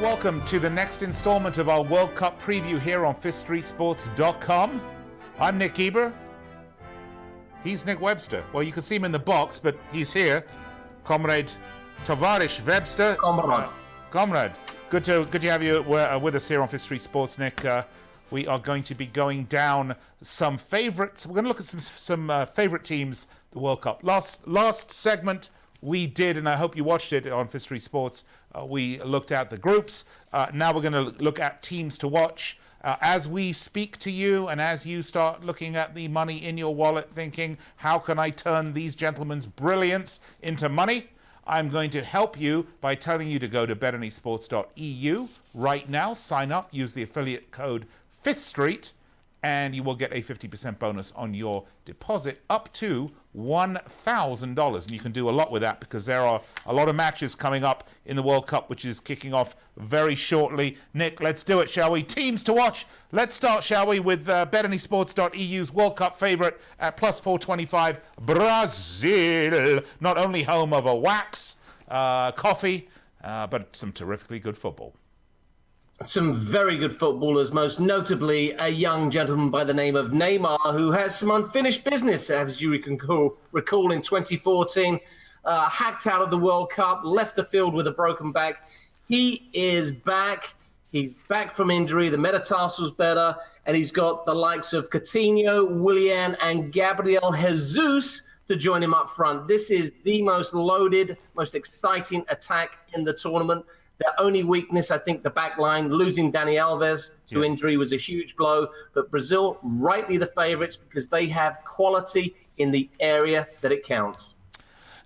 welcome to the next installment of our World Cup preview here on FifthStreetSports.com. I'm Nick Eber. He's Nick Webster. Well, you can see him in the box, but he's here. Comrade Tavarish Webster. Comrade. Good to have you with us here on Fifth Street Sports, Nick. We are going to be going down some favourites. We're going to look at some favourite teams, the World Cup. Last segment we did, and I hope you watched it on Fifth Street Sports, we looked at the groups. Now we're going to look at teams to watch. As we speak to you and as you start looking at the money in your wallet thinking, how can I turn these gentlemen's brilliance into money? I'm going to help you by telling you to go to betanysports.eu right now, sign up, use the affiliate code 5th Street, and you will get a 50% bonus on your deposit up to $1,000. And you can do a lot with that because there are a lot of matches coming up in the World Cup, which is kicking off very shortly. Nick, let's do it, shall we? Teams to watch. Let's start, shall we, with betanysports.eu's World Cup favorite at plus 425, Brazil. Not only home of a wax, coffee, but some terrifically good football. Some very good footballers, most notably a young gentleman by the name of Neymar, who has some unfinished business, as you can recall in 2014, hacked out of the World Cup, left the field with a broken back. He is back. He's back from injury. The metatarsal's better, and he's got the likes of Coutinho, Willian, and Gabriel Jesus to join him up front. This is the most loaded, most exciting attack in the tournament. Their only weakness, I think, the back line. Losing Dani Alves to injury was a huge blow. But Brazil, rightly the favourites because they have quality in the area that it counts.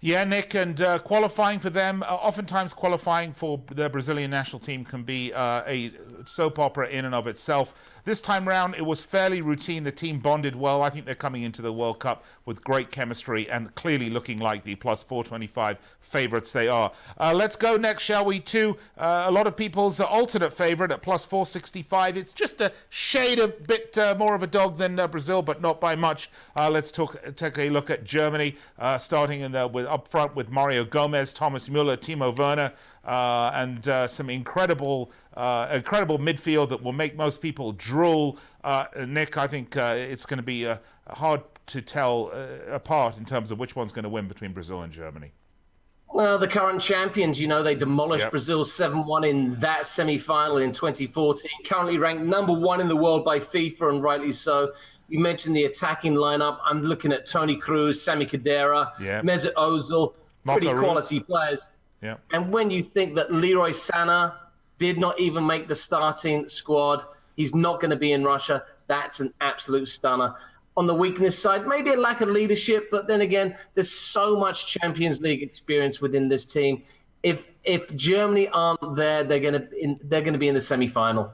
Yeah, Nick, and qualifying for them, oftentimes qualifying for the Brazilian national team can be a soap opera in and of itself. This time round, it was fairly routine. The team bonded well. I think they're coming into the World Cup with great chemistry and clearly looking like the plus 425 favourites they are. Let's go next, shall we, to a lot of people's alternate favourite at plus 465. It's just a shade a bit more of a dog than Brazil, but not by much. Let's take a look at Germany, starting up front with Mario Gomez, Thomas Müller, Timo Werner, and some incredible midfield that will make most people drool. Nick, I think it's going to be hard to tell apart in terms of which one's going to win between Brazil and Germany. Well, the current champions, they demolished Brazil 7-1 in that semi-final in 2014. Currently ranked number 1 in the world by FIFA, and rightly so. You mentioned the attacking lineup. I'm looking at Toni Kroos, Sami Khedira, Mesut Ozil, pretty quality players. Yeah. And when you think that Leroy Sané did not even make the starting squad, he's not going to be in Russia, that's an absolute stunner. On the weakness side, maybe a lack of leadership, but then again, there's so much Champions League experience within this team. If Germany aren't there, they're going to be in the semi-final.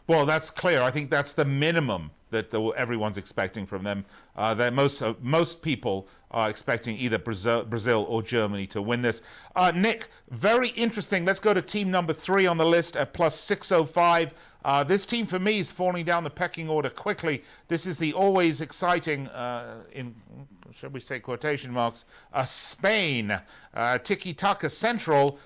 Well, that's clear. I think that's the minimum that everyone's expecting from them. That most people are expecting either Brazil or Germany to win this. Nick, very interesting. Let's go to team number 3 on the list at plus 605. This team for me is falling down the pecking order quickly. This is the always exciting, in shall we say quotation marks, Spain, tiki-taka central.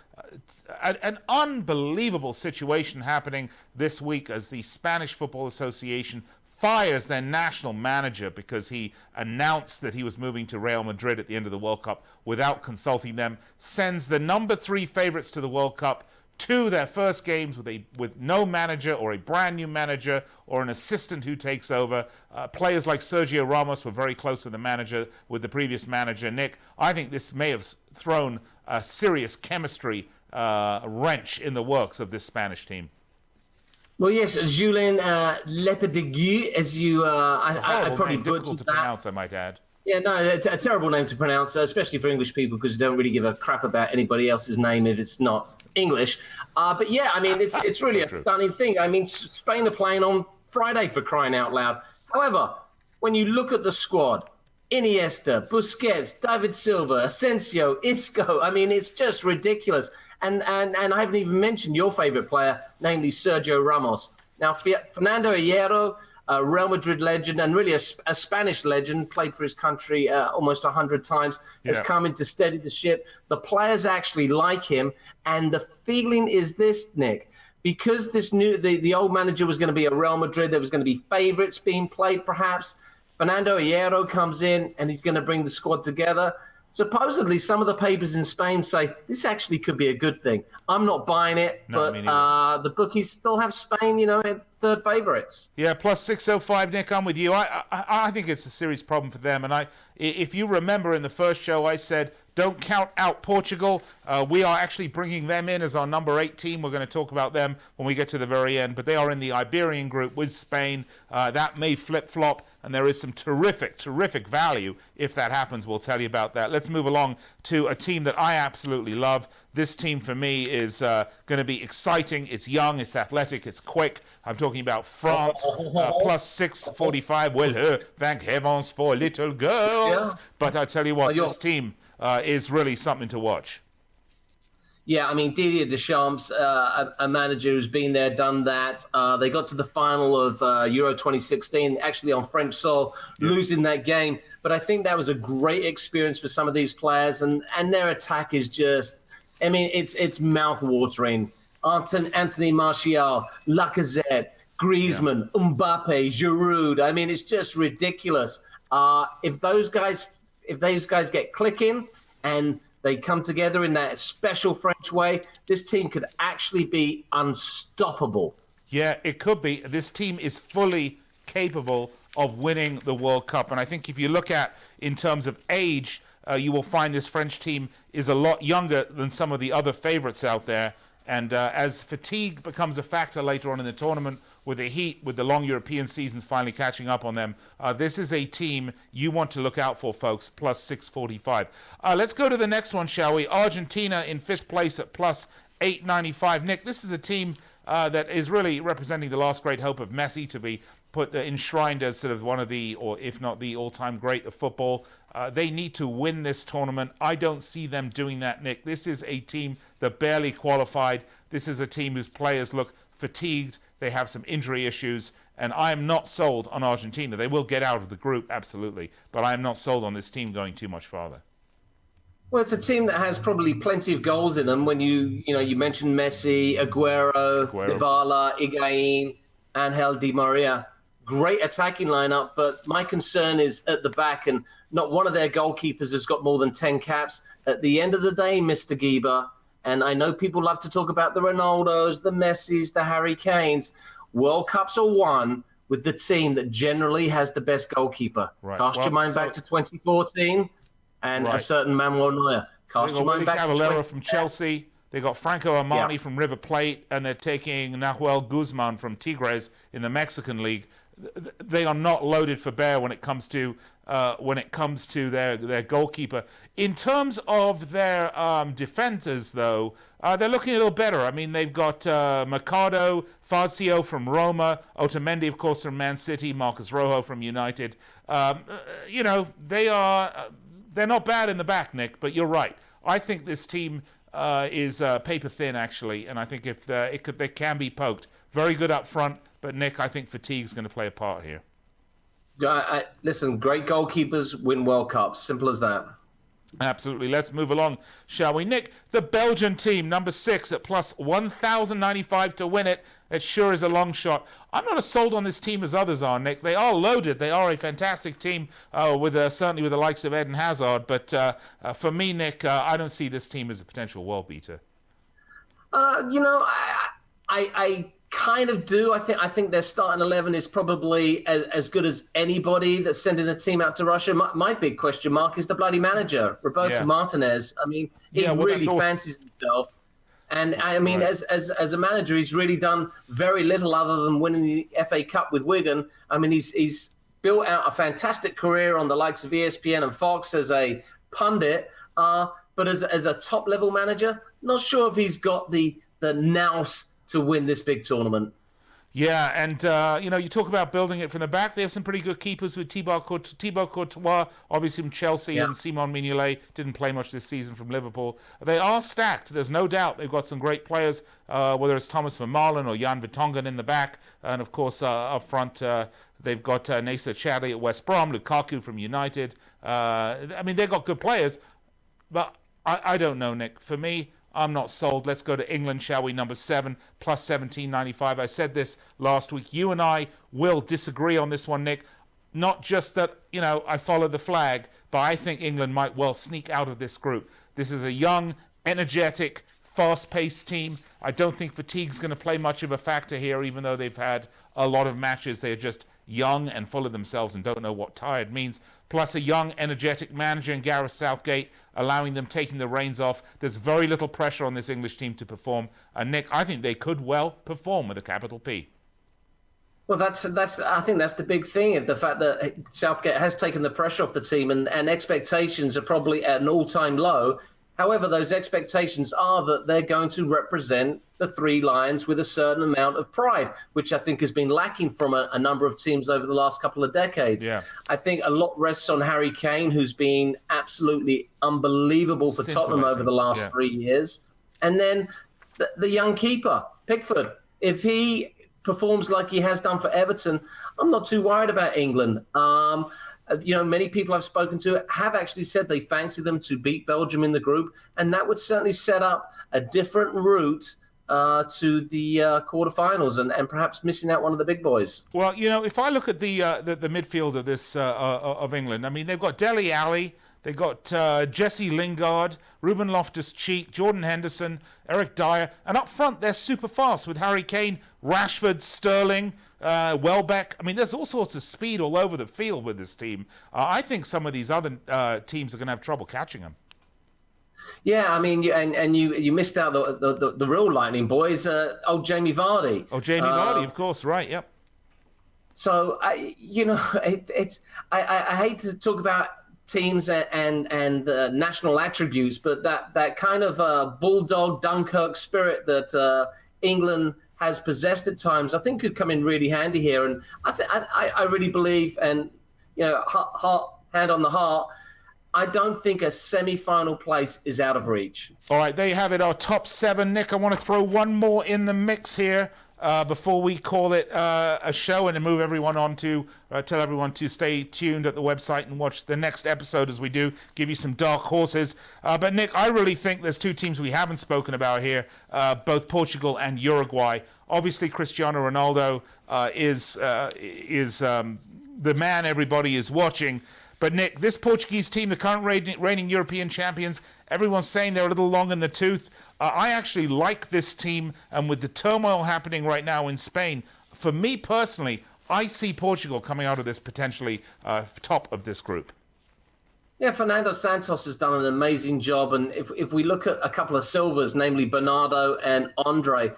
An unbelievable situation happening this week as the Spanish Football Association fires their national manager because he announced that he was moving to Real Madrid at the end of the World Cup without consulting them, sends the number 3 favourites to the World Cup to their first games with no manager or a brand new manager or an assistant who takes over. Players like Sergio Ramos were very close with the previous manager. Nick, I think this may have thrown a serious chemistry wrench in the works of this Spanish team. Well, yes, Julien Lopetegui, as you, I probably difficult to pronounce, I might add. Yeah, no, it's a terrible name to pronounce, especially for English people, because you don't really give a crap about anybody else's name if it's not English. But yeah, I mean, it's really a stunning thing. I mean, Spain are playing on Friday, for crying out loud. However, when you look at the squad, Iniesta, Busquets, David Silva, Asensio, Isco, I mean, it's just ridiculous. And I haven't even mentioned your favorite player, namely Sergio Ramos. Now, Fernando Hierro, a Real Madrid legend and really a Spanish legend, played for his country almost 100 times, has come in to steady the ship. The players actually like him. And the feeling is this, Nick, because the old manager was going to be a Real Madrid, there was going to be favourites being played perhaps. Fernando Hierro comes in and he's going to bring the squad together. Supposedly, some of the papers in Spain say this actually could be a good thing. I'm not buying it, but the bookies still have Spain, at third favourites. Yeah, plus 605, Nick, I'm with you. I think it's a serious problem for them. And if you remember in the first show, I said, don't count out Portugal. We are actually bringing them in as our number 8 team. We're going to talk about them when we get to the very end. But they are in the Iberian group with Spain. That may flip-flop, and there is some terrific, terrific value if that happens. We'll tell you about that. Let's move along to a team that I absolutely love. This team for me is going to be exciting. It's young, it's athletic, it's quick. I'm talking about France, plus 645. Well, thank heavens for little girls. Yeah. But I tell you what, this team is really something to watch. Yeah, I mean, Didier Deschamps, a manager who's been there, done that. They got to the final of Euro 2016, actually on French soil, losing that game. But I think that was a great experience for some of these players. And their attack is just, I mean, it's mouth-watering. Anthony Martial, Lacazette, Griezmann, Mbappe, Giroud. I mean, it's just ridiculous. If those guys get clicking and they come together in that special French way, this team could actually be unstoppable. Yeah, it could be. This team is fully capable of winning the World Cup. And I think if you look at in terms of age, you will find this French team is a lot younger than some of the other favorites out there. And as fatigue becomes a factor later on in the tournament, with the heat, with the long European seasons finally catching up on them, this is a team you want to look out for, folks, plus 645. Let's go to the next one, shall we? Argentina in 5th place at plus 895. Nick, this is a team that is really representing the last great hope of Messi to be put enshrined as sort of one of the, or if not the all-time great of football. They need to win this tournament. I don't see them doing that, Nick. This is a team that barely qualified. This is a team whose players look fatigued. They have some injury issues, and I am not sold on Argentina. They will get out of the group, absolutely, but I am not sold on this team going too much farther. Well, it's a team that has probably plenty of goals in them. When you mentioned Messi, Aguero, Dybala, Higuain, Angel Di Maria. Great attacking lineup, but my concern is at the back, and not one of their goalkeepers has got more than 10 caps. At the end of the day, Mr. Guiba, and I know people love to talk about the Ronaldos, the Messis, the Harry Kanes. World Cups are won with the team that generally has the best goalkeeper. Right. Cast your mind back to 2014 and a certain Manuel Neuer. Cast your mind back to Caballero from Chelsea. They got Franco Armani from River Plate, and they're taking Nahuel Guzman from Tigres in the Mexican League. They are not loaded for bear when it comes to their goalkeeper. In terms of their defenders, though, they're looking a little better. I mean, they've got Mercado, Fazio from Roma, Otamendi, of course, from Man City, Marcos Rojo from United. They're not bad in the back, Nick. But you're right. I think this team is paper thin, actually, and I think if they can be poked. Very good up front. But, Nick, I think fatigue's going to play a part here. Listen, great goalkeepers win World Cups. Simple as that. Absolutely. Let's move along, shall we? Nick, the Belgian team, number 6 at plus 1,095 to win it. It sure is a long shot. I'm not as sold on this team as others are, Nick. They are loaded. They are a fantastic team, certainly with the likes of Eden Hazard. But for me, Nick, I don't see this team as a potential world beater. I kind of do. I think their starting 11 is probably as good as anybody that's sending a team out to Russia. My big question mark is the bloody manager, Roberto Martinez. I mean, he really fancies himself. And I mean, as a manager, he's really done very little other than winning the FA Cup with Wigan. I mean, he's built out a fantastic career on the likes of ESPN and Fox as a pundit. But as a top-level manager, not sure if he's got the nous to win this big tournament. Yeah, and, you talk about building it from the back. They have some pretty good keepers with Thibaut Courtois, obviously from Chelsea, and Simon Mignolet didn't play much this season from Liverpool. They are stacked. There's no doubt they've got some great players, whether it's Thomas Vermaelen or Jan Vertonghen in the back. And, of course, up front, they've got Nacer Chadli at West Brom, Lukaku from United. They've got good players, but I don't know, Nick. For me, I'm not sold. Let's go to England, shall we? Number 7, plus 17.95. I said this last week. You and I will disagree on this one, Nick. Not just that, I follow the flag, but I think England might well sneak out of this group. This is a young, energetic, fast-paced team. I don't think fatigue's going to play much of a factor here, even though they've had a lot of matches. They're just young and full of themselves and don't know what tired means. Plus a young, energetic manager in Gareth Southgate, allowing them taking the reins off. There's very little pressure on this English team to perform. And Nick, I think they could well perform with a capital P. Well, I think that's the big thing, the fact that Southgate has taken the pressure off the team and expectations are probably at an all-time low. However, those expectations are that they're going to represent the Three Lions with a certain amount of pride, which I think has been lacking from a number of teams over the last couple of decades. Yeah. I think a lot rests on Harry Kane, who's been absolutely unbelievable for Tottenham over the last 3 years. And then the young keeper, Pickford. If he performs like he has done for Everton, I'm not too worried about England. Many people I've spoken to have actually said they fancy them to beat Belgium in the group, and that would certainly set up a different route to the quarterfinals and perhaps missing out one of the big boys. Well, if I look at the midfield of this of England, I mean, they've got Dele Alli, they've got Jesse Lingard, Ruben Loftus-Cheek, Jordan Henderson, Eric Dyer, and up front they're super fast with Harry Kane, Rashford, Sterling, Welbeck. I mean, there's all sorts of speed all over the field with this team. I think some of these other teams are going to have trouble catching them. Yeah, I mean, you missed out the real lightning boys. Jamie Vardy. Oh, Jamie Vardy, of course, right? Yep. So I hate to talk about teams and national attributes, but that kind of bulldog Dunkirk spirit that England has possessed at times, I think could come in really handy here. And I really believe, and hand on the heart, I don't think a semi-final place is out of reach. All right, there you have it, our top 7. Nick, I want to throw one more in the mix here before we call it a show and to move everyone on to tell everyone to stay tuned at the website and watch the next episode as we do give you some dark horses. But Nick, I really think there's 2 teams we haven't spoken about here, both Portugal and Uruguay. Obviously, Cristiano Ronaldo is the man everybody is watching. But Nick, this Portuguese team, the current reigning European champions, everyone's saying they're a little long in the tooth. I actually like this team, and with the turmoil happening right now in Spain, for me personally, I see Portugal coming out of this potentially top of this group. Yeah, Fernando Santos has done an amazing job, and if we look at a couple of silvers, namely Bernardo and Andre,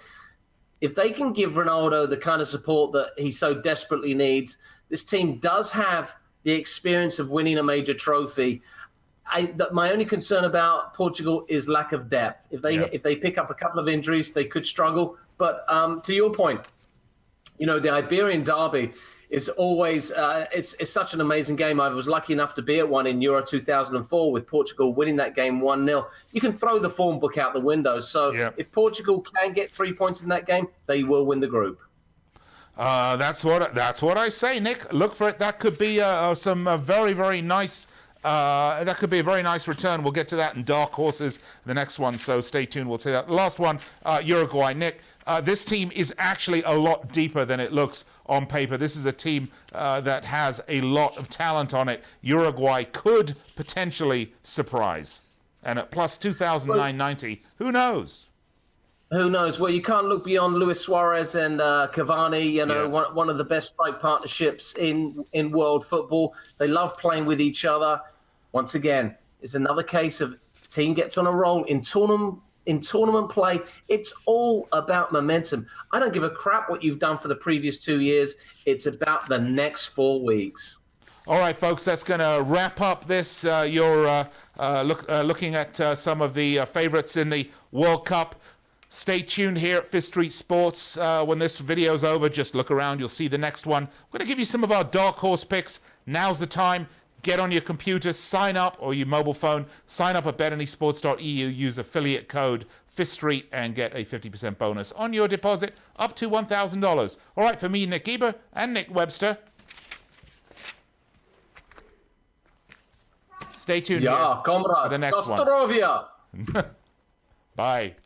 if they can give Ronaldo the kind of support that he so desperately needs, this team does have the experience of winning a major trophy. My only concern about Portugal is lack of depth. If they pick up a couple of injuries, they could struggle. But to your point, the Iberian Derby is always it's such an amazing game. I was lucky enough to be at one in Euro 2004 with Portugal winning that game 1-0. You can throw the form book out the window. So if Portugal can get 3 points in that game, they will win the group. That's what I say, Nick. Look for it. That could be some very, very nice. That could be a very nice return. We'll get to that in dark horses, the next one. So stay tuned. We'll say that. Last one, Uruguay. Nick, this team is actually a lot deeper than it looks on paper. This is a team that has a lot of talent on it. Uruguay could potentially surprise, and at plus 2,990, who knows? Who knows? Well, you can't look beyond Luis Suarez and Cavani, one of the best strike partnerships in world football. They love playing with each other. Once again, it's another case of team gets on a roll in tournament play. It's all about momentum. I don't give a crap what you've done for the previous 2 years. It's about the next 4 weeks. All right, folks, that's going to wrap up this. You're looking at some of the favorites in the World Cup. Stay tuned here at Fifth Street Sports. When this video's over, just look around. You'll see the next one. We're going to give you some of our dark horse picks. Now's the time. Get on your computer, sign up, or your mobile phone. Sign up at betanysports.eu. Use affiliate code Fifth Street and get a 50% bonus on your deposit up to $1,000. All right, for me, Nick Eber and Nick Webster. Stay tuned here for the next one. Bye.